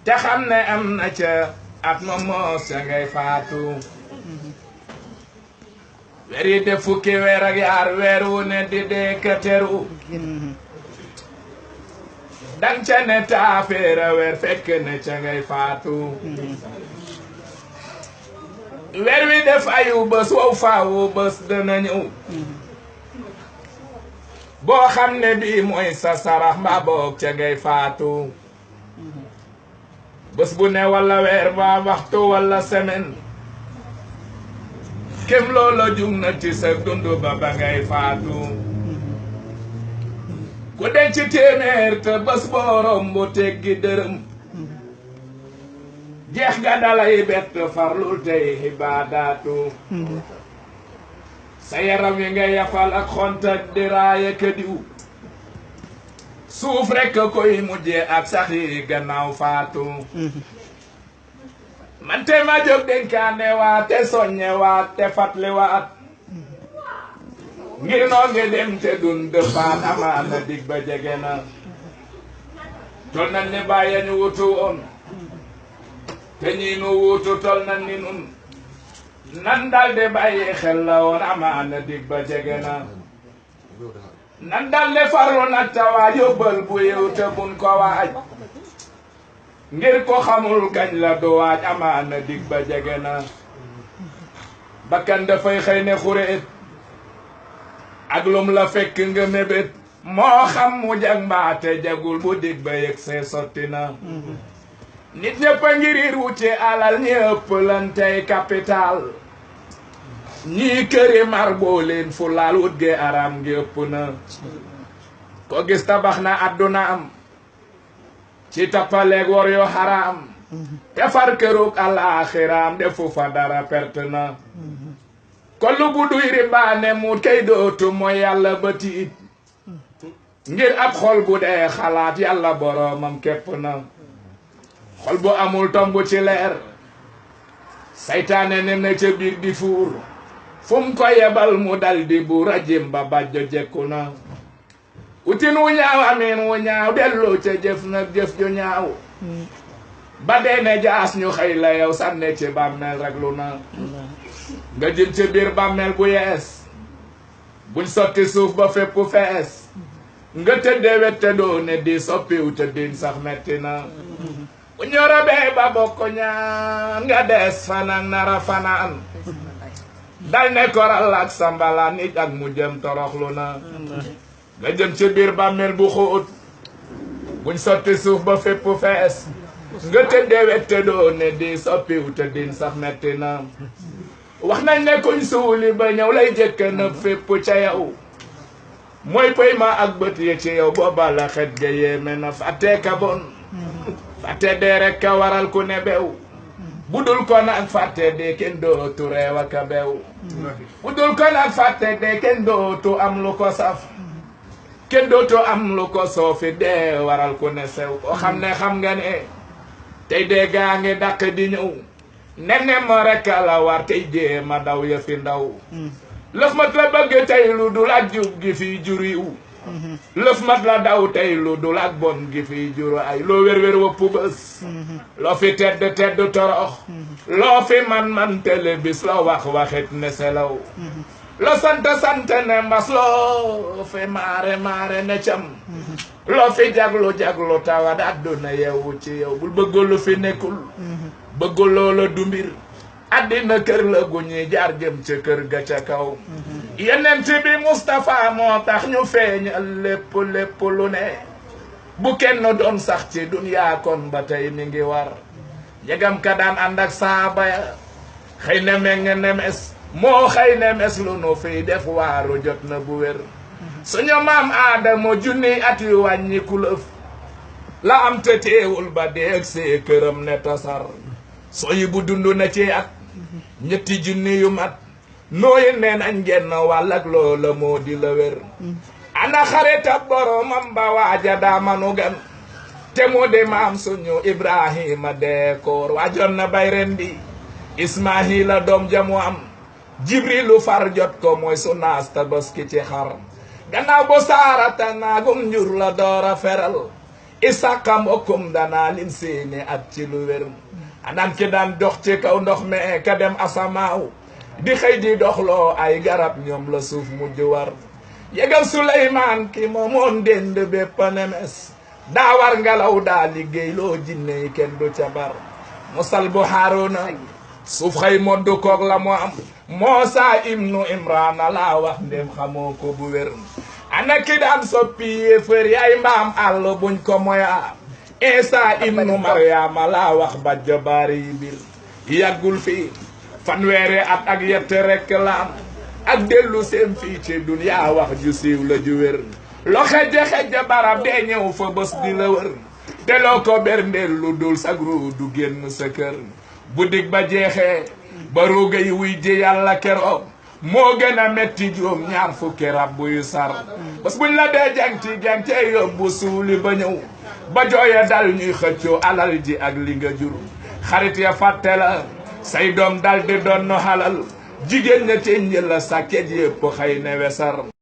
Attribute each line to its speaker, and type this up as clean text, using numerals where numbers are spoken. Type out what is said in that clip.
Speaker 1: te xam ne am na ca at ma moos ca ngay faatu weer yi def fukki weer ak yaar weer wu ne di dee ka teru dang ca ne taafeera weer fekk ne ca ngay faatu weer wi def ayu bés wow faawu bés dana ñëw boo xam ne bii mooy sa sarax mbaa boog ca ngay faatu bés bu ne walla weer ba waxtu walla semaine kem loola jug na ci sa dund ba ba ngay faatu ku denc ci téeméer te bés boo romb teggi dërëm jeex ga dalay bett farlul tey xibaadaatu sa yaram wi nga yafal ak xont ak diraaye ka diw suuf rekk koy mujjee ak sax yi gannaaw faatu man te ma jóg dénkaane waat te soññe waat te fatli waat ngir noo ngi dem te dun dëppaat amaana dig ba jege na tol nañ ne bàyyi ñu wutu woon te ñii nu wuutu tol nañ ni nun nan dalde bàyyi xel la woon amaana dig ba jege na nan dalde farlu nag ta waaj yóbbal bu yew te bun ko waaj ngir ko xamul kañ la du waaj amaana dig ba jege na bakkan dafay xëy ne xureet ak lum la fekk nga mébét moo xam mu jag mbaate jagul bu dig ba yëg see sotti na nit ñëpp a ngi riir wuti alal ñi ëpp lan tey capital ñii këri mar boo leen fu laal wut ge aram gi ëpp na ko gis tabax na àdduna am ci tappaleeg wor yo xaraam te far kërug alaaxiraam defu fa dara perte na kon lu bu duy ribaane mu kay dootu mooy yàlla ba tiit ngir ab xol bu dee xalaat yàlla boroomam képp na xol bu amul tomb ci leer saytaane ne na ca biir di fuur fu mu ko yebal mu dal di bu rajim ba bàjjo jekku na utin wu ñaaw amiin wu ñaaw delloo ca jëf nag jëf ju ñaaw ba dee ne jaas ñu xëy la yow sànne ci bàmmeel raglu na nga jëm ci biir bàmmeel bu yees buñ sotti suuf ba fépp fees nga tëddee wette doo ne di soppiw tëddin sax metti na bu ñorobee ba bokk ñaan nga des fanaan nara fanaan dal ne koral ak sambala nit ak mu jëm toroxlu na nga jëm ci biir bàmmeel bu xóot buñ sotti suuf ba fépp fees nga tëddee wette doo ne di soppiw tëddin sax metti na wax nañ ne kuñ suuli ba ñëw lay jëkk nëb fépp ca yow mooy pëy ma ak bët yi ci yow booba la xet ga yéeme na fàtte ka bon fàtte dee rek ka waral ku ne bew bu dul ko nag fàtte dee kenn dootu reew ak a bew bu dul ko nag fàtte dee kenn dootu am lu ko saf kenn dootu am lu ko soofi dee waral ku ne sew ko xam ne xam nga ne tey dee gaa ngi dàq di ñëw nenne ma rek la war tey jee ma daw ya fi ndaw lëf mat la bëgg tey lu dul ak jub gi fi juriw lëf mat la daw tey lu dul ak bon gi fi juru ay loo wér-wér wëpp bés loo fi tedd tedd torox loo fi man tele bis loo wax waxit ne selaw loo sant ne mbas loo fi maare ne cam loo fi jaglu tawat àdduna yewu ci yow bul bëgg lu fi nekkul bëgg loola du mbir àddina kër la gu ñuy jaar jëm ca kër ga ca kaw yeneen ci bi Moustapha moo tax ñu feeñal lépp lu ne bu kenn doon sax ci dunyaa kon ba tey mi ngi war njegam ka daan ànd ak saaba ya xëy na meng nemes moo xëy nemes lu nu fiy def waaru jot na bu wér suñu maam Aadama junni at yu wàññi kulëf la am te teewul ba deeg see këram ne tasar soyi bu dund na ci at ñetti junni yu mat nooyi neen añ genn wàll ak loola moo di la wér ana xaritab boromam ba waaja daa manu gan te mu di maam suñu Ibrahima deekoor waajoon na bay rendi Ismaahila doom jamu am Jibrilu far jot ko mooy su naas tabaski ci xar gannaaw bu Saarata naagum njur la doora feral Isaaka mbokkum danaa lim seeni at ci lu wér anaan ki daan dox ci kaw ndox me ka dem asamaaw di xëy di doxloo ay garab ñoom la suuf mujj war yëgal Suleymaan ki moomoon dend bépp nemes daa war ngelaw daa liggéey loo jinne yi kenn du ca bar musal bu Haaruna suuf xëy moddu koog la mu am Moosa ibnu Imraana laa wax ndem xamoo ko bu wér ana ki daan soppi yéefar yaay mbaam àll buñ ko moya Isa ibnu Maryama laa wax ba jabaari yi bir yàggul fii fanweeri at ak yett rekk la am ak dellu seen fii ci duniyaa wax ju siiw la ju wér lo xejja barab dee ñëw fa bés di la wër te loo ko berndeel lu dul sagru du génn sa kër bu dig ba jeexee ba ruuga yi wuy ji yàlla keroog moo gën a metti juróom ñaar fukki rab yu sar bés buñ la dee jangti yóbbu suuli ba ñëw ba jooye dal ñuy xëccoo alal ji ak li nga jur xarit ya fàtte la say doom dal di doon no halal jigéen ña ci njël la sàkket yépp xëy ne wesar